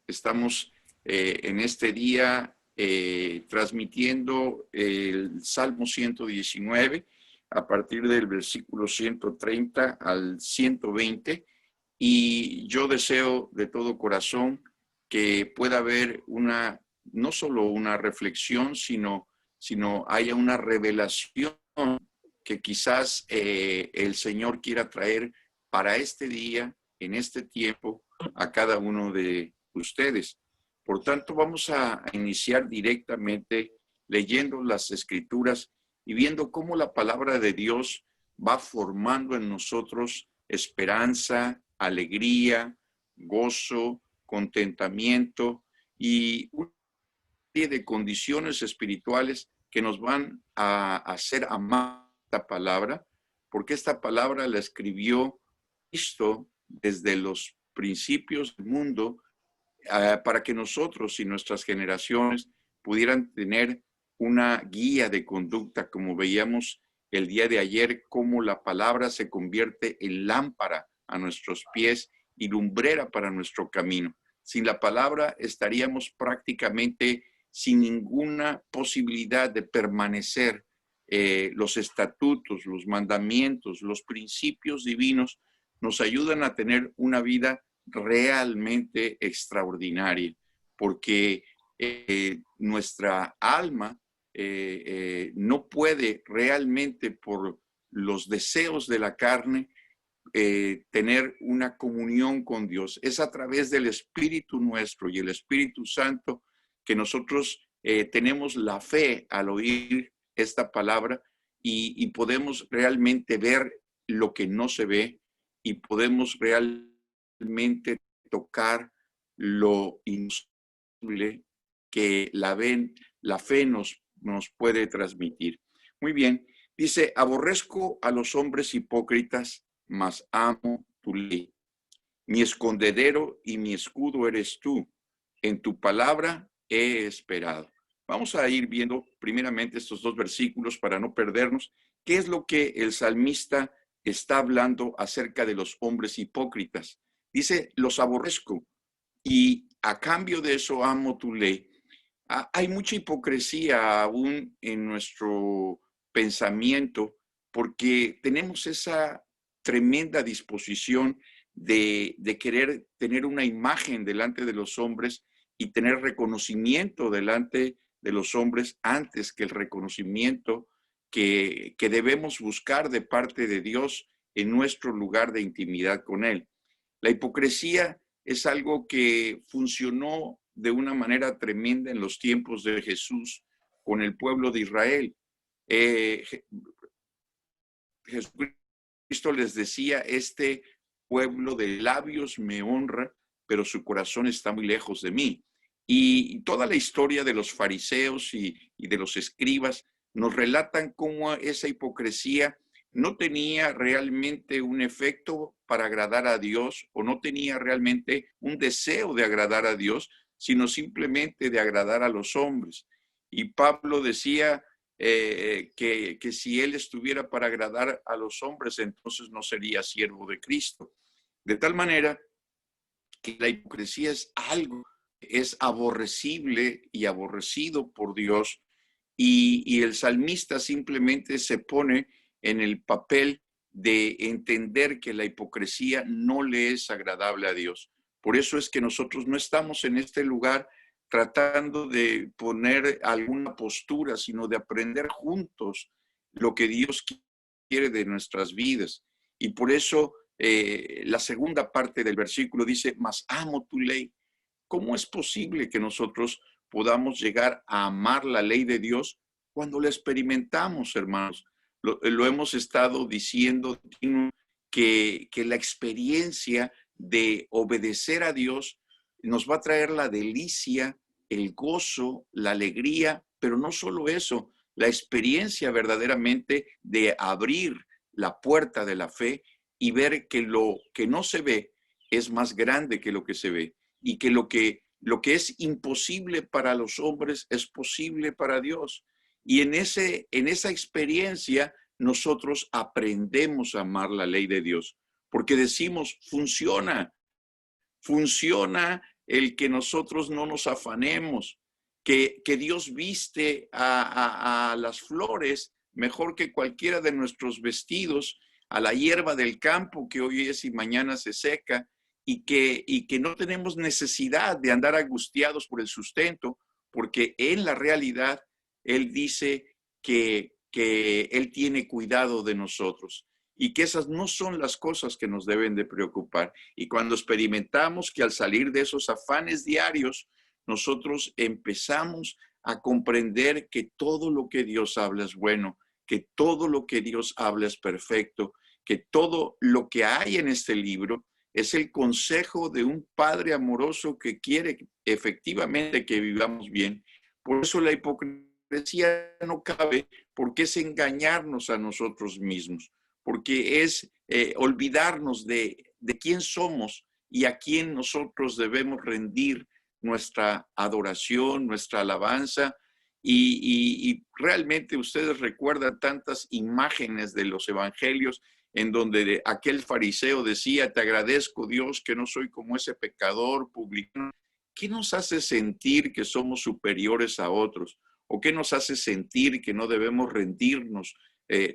Estamos en este día transmitiendo el Salmo 119 a partir del versículo 130 al 120, y yo deseo de todo corazón que pueda haber no solo una reflexión, sino haya una revelación que quizás el Señor quiera traer para este día, en este tiempo, a cada uno de ustedes. Por tanto, vamos a iniciar directamente leyendo las Escrituras y viendo cómo la palabra de Dios va formando en nosotros esperanza, alegría, gozo, contentamiento y una serie de condiciones espirituales que nos van a hacer amar esta palabra, porque esta palabra la escribió Cristo desde los principios del mundo, para que nosotros y nuestras generaciones pudieran tener una guía de conducta, como veíamos el día de ayer, cómo la palabra se convierte en lámpara a nuestros pies y lumbrera para nuestro camino. Sin la palabra estaríamos prácticamente sin ninguna posibilidad de permanecer. Los estatutos, los mandamientos, los principios divinos nos ayudan a tener una vida realmente extraordinaria, porque nuestra alma no puede realmente, por los deseos de la carne, tener una comunión con Dios. Es a través del Espíritu nuestro y el Espíritu Santo que nosotros tenemos la fe al oír esta palabra y podemos realmente ver lo que no se ve, y podemos realmente tocar lo invisible que la fe nos puede transmitir. Muy bien, dice: aborrezco a los hombres hipócritas, mas amo tu ley. Mi escondedero y mi escudo eres tú. En tu palabra he esperado. Vamos a ir viendo primeramente estos dos versículos para no perdernos. ¿Qué es lo que el salmista está hablando acerca de los hombres hipócritas? Dice: los aborrezco y a cambio de eso amo tu ley. Hay mucha hipocresía aún en nuestro pensamiento, porque tenemos esa tremenda disposición de querer tener una imagen delante de los hombres y tener reconocimiento delante de los hombres antes que el reconocimiento que debemos buscar de parte de Dios en nuestro lugar de intimidad con Él. La hipocresía es algo que funcionó de una manera tremenda en los tiempos de Jesús con el pueblo de Israel. Jesucristo les decía: este pueblo de labios me honra, pero su corazón está muy lejos de mí. Y toda la historia de los fariseos y de los escribas nos relatan cómo esa hipocresía no tenía realmente un efecto para agradar a Dios, o no tenía realmente un deseo de agradar a Dios, sino simplemente de agradar a los hombres. Y Pablo decía que si él estuviera para agradar a los hombres, entonces no sería siervo de Cristo. De tal manera que la hipocresía es algo que es aborrecible y aborrecido por Dios, y el salmista simplemente se pone en el papel de entender que la hipocresía no le es agradable a Dios. Por eso es que nosotros no estamos en este lugar tratando de poner alguna postura, sino de aprender juntos lo que Dios quiere de nuestras vidas. Y por eso la segunda parte del versículo dice: mas amo tu ley. ¿Cómo es posible que nosotros podamos llegar a amar la ley de Dios cuando la experimentamos, hermanos? Lo hemos estado diciendo, que la experiencia de obedecer a Dios nos va a traer la delicia, el gozo, la alegría, pero no solo eso, la experiencia verdaderamente de abrir la puerta de la fe y ver que lo que no se ve es más grande que lo que se ve, y que lo que es imposible para los hombres es posible para Dios. Y en esa experiencia nosotros aprendemos a amar la ley de Dios, porque decimos: funciona el que nosotros no nos afanemos, que Dios viste a las flores mejor que cualquiera de nuestros vestidos, a la hierba del campo que hoy es y mañana se seca, y que no tenemos necesidad de andar angustiados por el sustento, porque en la realidad Él dice que Él tiene cuidado de nosotros y que esas no son las cosas que nos deben de preocupar. Y cuando experimentamos que al salir de esos afanes diarios, nosotros empezamos a comprender que todo lo que Dios habla es bueno, que todo lo que Dios habla es perfecto, que todo lo que hay en este libro es el consejo de un Padre amoroso que quiere efectivamente que vivamos bien. Por eso la hipocresía no cabe, porque es engañarnos a nosotros mismos, porque es olvidarnos de quién somos y a quién nosotros debemos rendir nuestra adoración, nuestra alabanza. Y realmente ustedes recuerdan tantas imágenes de los evangelios en donde aquel fariseo decía, te agradezco Dios que no soy como ese pecador publicano. ¿Qué nos hace sentir que somos superiores a otros? ¿O qué nos hace sentir que no debemos rendirnos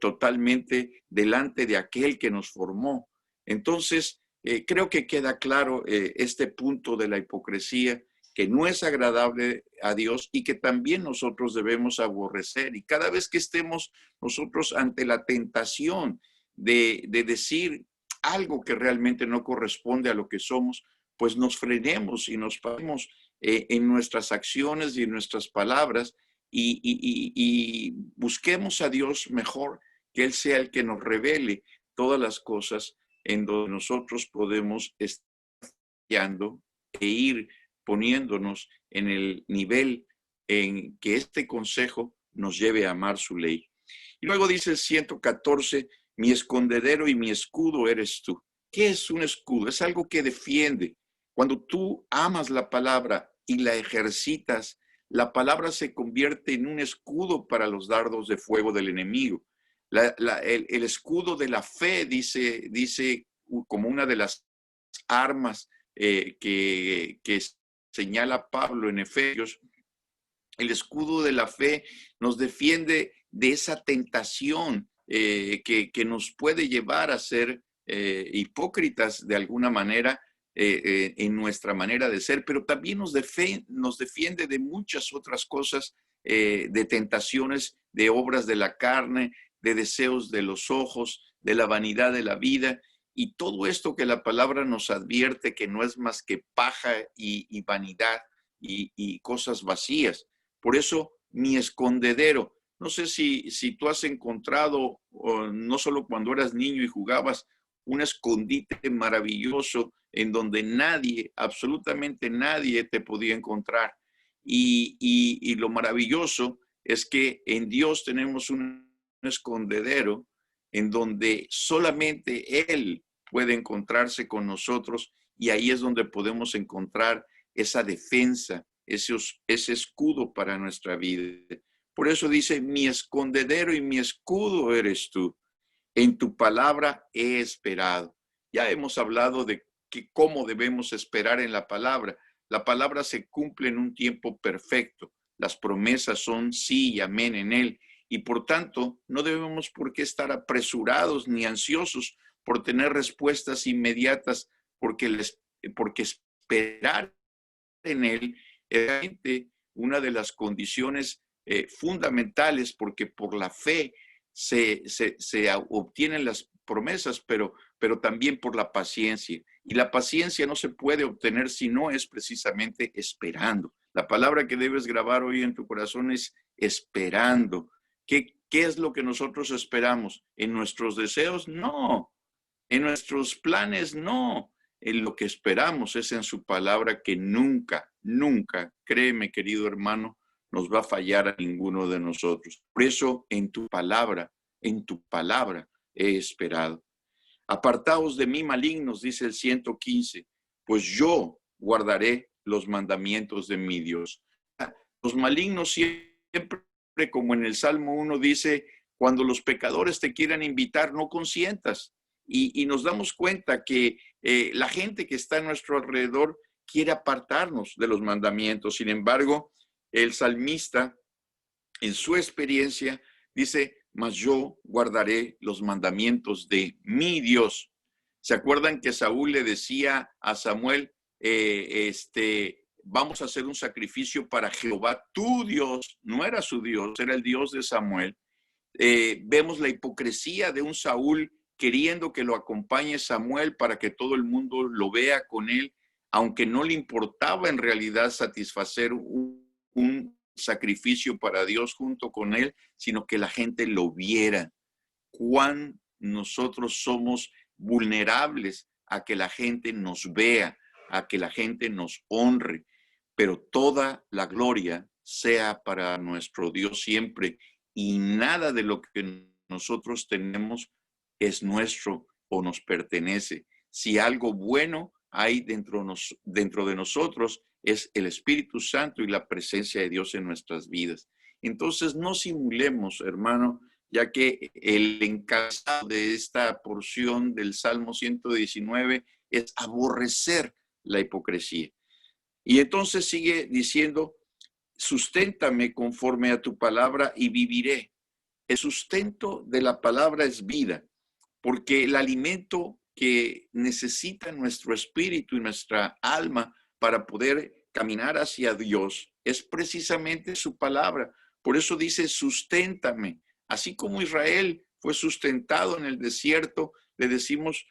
totalmente delante de aquel que nos formó? Entonces, creo que queda claro este punto de la hipocresía, que no es agradable a Dios y que también nosotros debemos aborrecer. Y cada vez que estemos nosotros ante la tentación de decir algo que realmente no corresponde a lo que somos, pues nos frenemos y nos paremos en nuestras acciones y en nuestras palabras y busquemos a Dios mejor, que Él sea el que nos revele todas las cosas en donde nosotros podemos estar e ir poniéndonos en el nivel en que este consejo nos lleve a amar su ley. Y luego dice el 114, mi escondedero y mi escudo eres tú. ¿Qué es un escudo? Es algo que defiende. Cuando tú amas la palabra y la ejercitas, la palabra se convierte en un escudo para los dardos de fuego del enemigo. El escudo de la fe dice como una de las armas que señala Pablo en Efesios. El escudo de la fe nos defiende de esa tentación que nos puede llevar a ser hipócritas de alguna manera en nuestra manera de ser, pero también nos defiende de muchas otras cosas, de tentaciones, de obras de la carne, de deseos de los ojos, de la vanidad de la vida, y todo esto que la palabra nos advierte que no es más que paja y vanidad y cosas vacías. Por eso, mi escondedero. No sé si tú has encontrado, no solo cuando eras niño y jugabas, un escondite maravilloso en donde nadie, absolutamente nadie te podía encontrar. Y lo maravilloso es que en Dios tenemos un escondedero en donde solamente Él puede encontrarse con nosotros, y ahí es donde podemos encontrar esa defensa, ese escudo para nuestra vida. Por eso dice, mi escondedero y mi escudo eres tú. En tu palabra he esperado. Ya hemos hablado de cómo debemos esperar en la palabra. La palabra se cumple en un tiempo perfecto. Las promesas son sí y amén en él. Y por tanto, no debemos por qué estar apresurados ni ansiosos por tener respuestas inmediatas, porque esperar en él es realmente una de las condiciones fundamentales, porque por la fe se obtienen las promesas, pero también por la paciencia. Y la paciencia no se puede obtener si no es precisamente esperando. La palabra que debes grabar hoy en tu corazón es esperando. ¿Qué es lo que nosotros esperamos? ¿En nuestros deseos? No. ¿En nuestros planes? No. En lo que esperamos es en su palabra, que nunca, nunca, créeme, querido hermano, nos va a fallar a ninguno de nosotros. Por eso, en tu palabra he esperado. Apartaos de mí, malignos, dice el 115, pues yo guardaré los mandamientos de mi Dios. Los malignos siempre, como en el Salmo 1 dice, cuando los pecadores te quieran invitar, no consientas. Y nos damos cuenta que la gente que está a nuestro alrededor quiere apartarnos de los mandamientos. Sin embargo, el salmista, en su experiencia, dice, mas yo guardaré los mandamientos de mi Dios. ¿Se acuerdan que Saúl le decía a Samuel, vamos a hacer un sacrificio para Jehová, tu Dios? No era su Dios, era el Dios de Samuel. Vemos la hipocresía de un Saúl queriendo que lo acompañe Samuel para que todo el mundo lo vea con él, aunque no le importaba en realidad satisfacer un sacrificio para Dios junto con él, sino que la gente lo viera. Cuán nosotros somos vulnerables a que la gente nos vea, a que la gente nos honre, pero toda la gloria sea para nuestro Dios siempre, y nada de lo que nosotros tenemos es nuestro o nos pertenece. Si algo bueno hay dentro de nosotros, es el Espíritu Santo y la presencia de Dios en nuestras vidas. Entonces, no simulemos, hermano, ya que el encabezado de esta porción del Salmo 119 es aborrecer la hipocresía. Y entonces sigue diciendo, susténtame conforme a tu palabra y viviré. El sustento de la palabra es vida, porque el alimento que necesita nuestro espíritu y nuestra alma para poder caminar hacia Dios es precisamente su palabra. Por eso dice, susténtame. Así como Israel fue sustentado en el desierto, le decimos,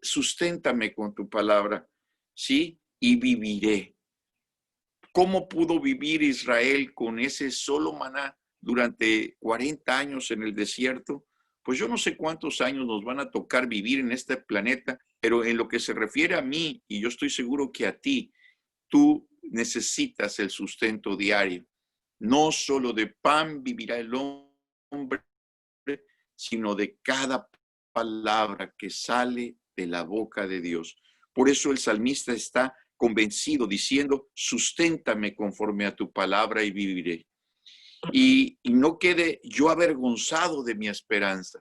susténtame con tu palabra, ¿sí? Y viviré. ¿Cómo pudo vivir Israel con ese solo maná durante 40 años en el desierto? Pues yo no sé cuántos años nos van a tocar vivir en este planeta, pero en lo que se refiere a mí, y yo estoy seguro que a ti, tú necesitas el sustento diario. No solo de pan vivirá el hombre, sino de cada palabra que sale de la boca de Dios. Por eso el salmista está convencido, diciendo, susténtame conforme a tu palabra y viviré. Y no quede yo avergonzado de mi esperanza.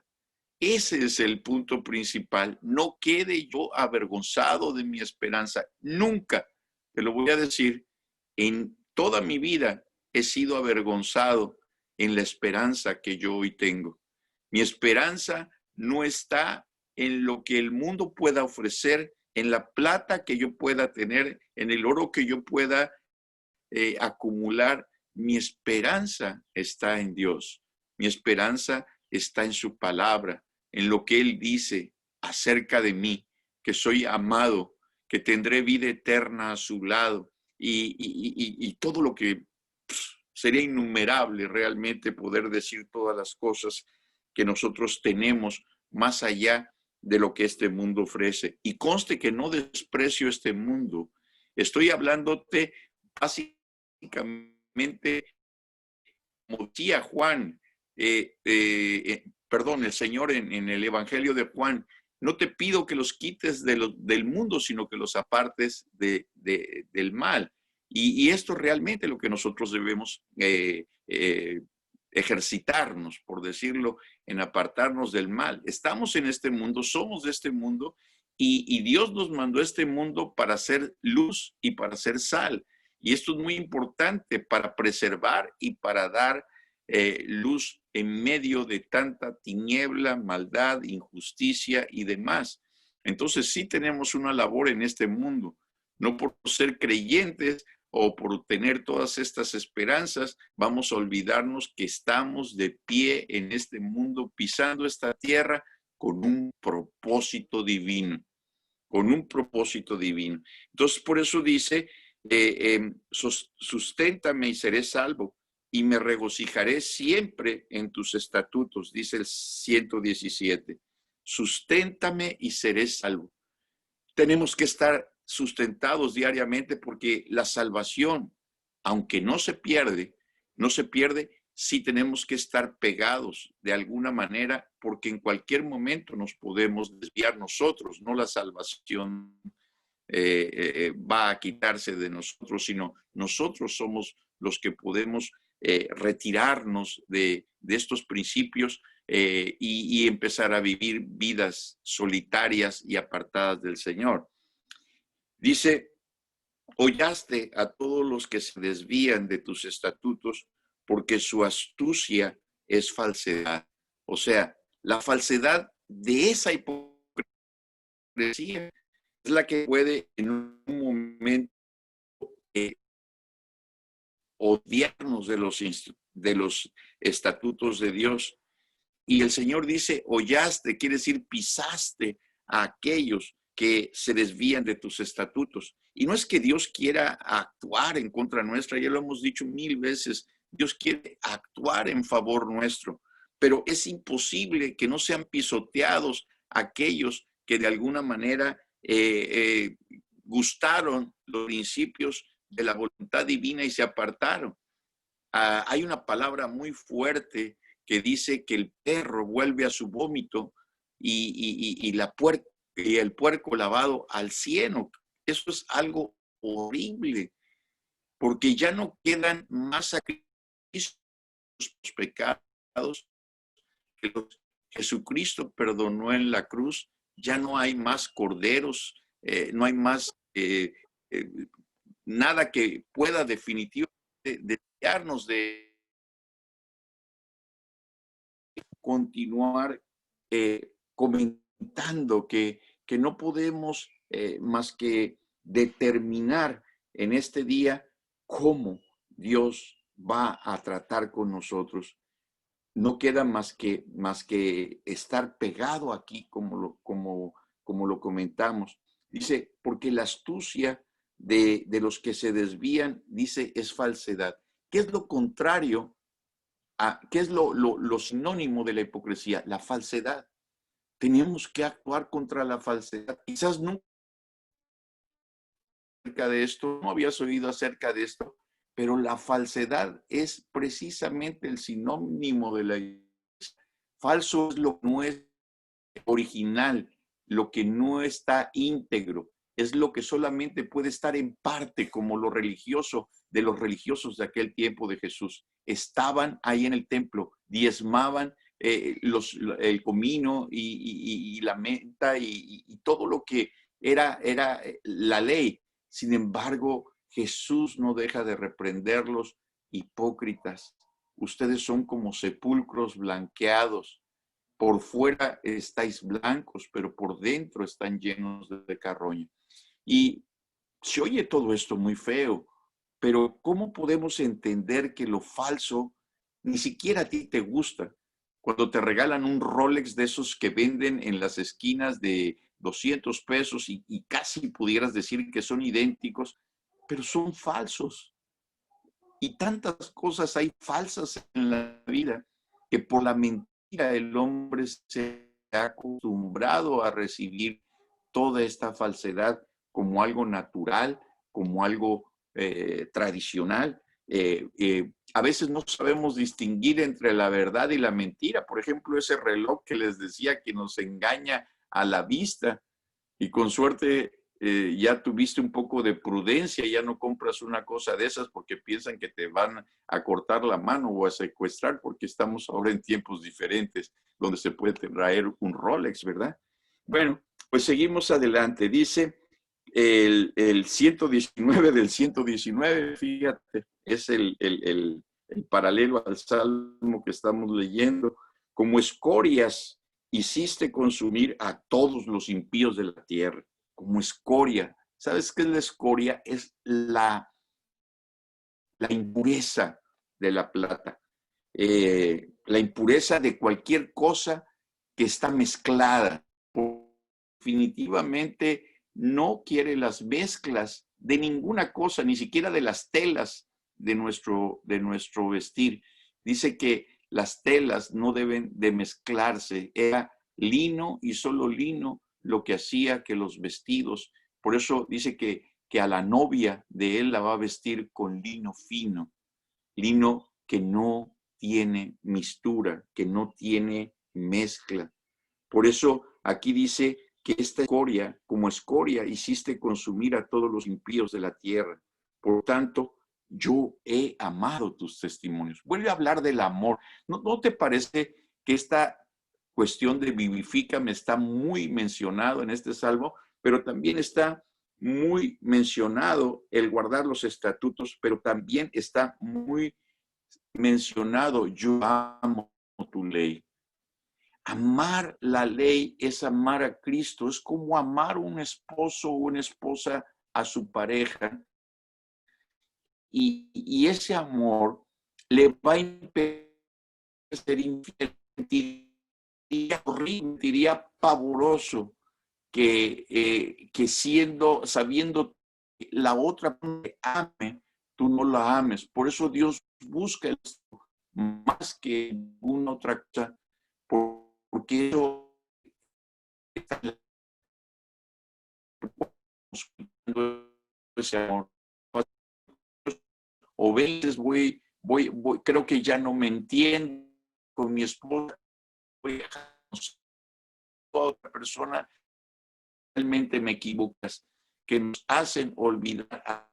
Ese es el punto principal. No quede yo avergonzado de mi esperanza. Nunca, te lo voy a decir, en toda mi vida he sido avergonzado en la esperanza que yo hoy tengo. Mi esperanza no está en lo que el mundo pueda ofrecer, en la plata que yo pueda tener, en el oro que yo pueda acumular. Mi esperanza está en Dios. Mi esperanza está en su palabra, en lo que Él dice acerca de mí, que soy amado, que tendré vida eterna a su lado y todo lo que sería innumerable realmente poder decir todas las cosas que nosotros tenemos más allá de lo que este mundo ofrece. Y conste que no desprecio este mundo. Estoy hablándote básicamente, como decía Juan, perdón, el Señor en el Evangelio de Juan, no te pido que los quites del mundo, sino que los apartes del mal. Y esto es realmente lo que nosotros debemos ejercitarnos, por decirlo, en apartarnos del mal. Estamos en este mundo, somos de este mundo, y Dios nos mandó a este mundo para hacer luz y para hacer sal. Y esto es muy importante para preservar y para dar luz en medio de tanta tiniebla, maldad, injusticia y demás. Entonces sí tenemos una labor en este mundo, no por ser creyentes o por tener todas estas esperanzas, vamos a olvidarnos que estamos de pie en este mundo, pisando esta tierra con un propósito divino, con un propósito divino. Entonces por eso dice, susténtame y seré salvo, y me regocijaré siempre en tus estatutos, dice el 117. Susténtame y seré salvo. Tenemos que estar sustentados diariamente porque la salvación, aunque no se pierde, sí tenemos que estar pegados de alguna manera porque en cualquier momento nos podemos desviar nosotros, no la salvación va a quitarse de nosotros, sino nosotros somos los que podemos retirarnos de estos principios y empezar a vivir vidas solitarias y apartadas del Señor. Dice, Hollaste a todos los que se desvían de tus estatutos, porque su astucia es falsedad. O sea, la falsedad de esa hipocresía es la que puede en un momento eh, odiarnos de los estatutos de Dios. Y el Señor dice, hollaste, quiere decir pisaste a aquellos que se desvían de tus estatutos. Y no es que Dios quiera actuar en contra nuestra, ya lo hemos dicho 1000 veces, Dios quiere actuar en favor nuestro, pero es imposible que no sean pisoteados aquellos que de alguna manera gustaron los principios de la voluntad divina y se apartaron. Hay una palabra muy fuerte que dice que el perro vuelve a su vómito y el puerco lavado al cieno. Eso es algo horrible, porque ya no quedan más sacrificios los pecados que Jesucristo perdonó en la cruz. Ya no hay más corderos, no hay más eh, nada que pueda definitivamente desviarnos de continuar comentando que no podemos más que determinar en este día cómo Dios va a tratar con nosotros. No queda más que estar pegado aquí, como lo comentamos. Dice, porque la astucia de los que se desvían, dice, es falsedad. ¿Qué es lo contrario? ¿Qué es lo sinónimo de la hipocresía? La falsedad. Tenemos que actuar contra la falsedad. Quizás nunca acerca de esto, no habías oído acerca de esto, pero la falsedad es precisamente el sinónimo de la hipocresía. Falso es lo que no es original, lo que no está íntegro, es lo que solamente puede estar en parte, como lo religioso de los religiosos de aquel tiempo de Jesús. Estaban ahí en el templo, diezmaban el comino y la menta y todo lo que era la ley. Sin embargo, Jesús no deja de reprenderlos: hipócritas, ustedes son como sepulcros blanqueados. Por fuera estáis blancos, pero por dentro están llenos de carroña. Y se oye todo esto muy feo, pero ¿cómo podemos entender que lo falso ni siquiera a ti te gusta? Cuando te regalan un Rolex de esos que venden en las esquinas de 200 pesos y casi pudieras decir que son idénticos, pero son falsos. Y tantas cosas hay falsas en la vida que por la mentira el hombre se ha acostumbrado a recibir toda esta falsedad como algo natural, como algo tradicional. A veces no sabemos distinguir entre la verdad y la mentira. Por ejemplo, ese reloj que les decía que nos engaña a la vista, y con suerte ya tuviste un poco de prudencia, ya no compras una cosa de esas porque piensan que te van a cortar la mano o a secuestrar, porque estamos ahora en tiempos diferentes donde se puede traer un Rolex, ¿verdad? Bueno, pues seguimos adelante. Dice el 119 del 119, fíjate, es el paralelo al salmo que estamos leyendo. Como escorias hiciste consumir a todos los impíos de la tierra, como escoria. ¿Sabes qué es la escoria? Es la impureza de la plata, la impureza de cualquier cosa que está mezclada. Definitivamente no quiere las mezclas de ninguna cosa, ni siquiera de las telas de nuestro vestir. Dice que las telas no deben de mezclarse. Era lino y solo lino lo que hacía que los vestidos. Por eso dice que a la novia de él la va a vestir con lino fino, lino que no tiene mistura, que no tiene mezcla. Por eso aquí dice que esta escoria, como escoria, hiciste consumir a todos los impíos de la tierra. Por tanto, yo he amado tus testimonios. Vuelve a hablar del amor. ¿No te parece que esta cuestión de vivifícame está muy mencionado en este salmo, pero también está muy mencionado el guardar los estatutos, pero también está muy mencionado, yo amo tu ley. Amar la ley es amar a Cristo, es como amar a un esposo o una esposa a su pareja. Y ese amor le va a impedir ser infiel. Diría horrible, diría pavoroso que sabiendo que la otra te ame, tú no la ames. Por eso Dios busca esto más que ninguna otra cosa, porque eso está ese amor. O veces creo que ya no me entiendo con mi esposa, voy a otra persona, realmente me equivocas, que nos hacen olvidar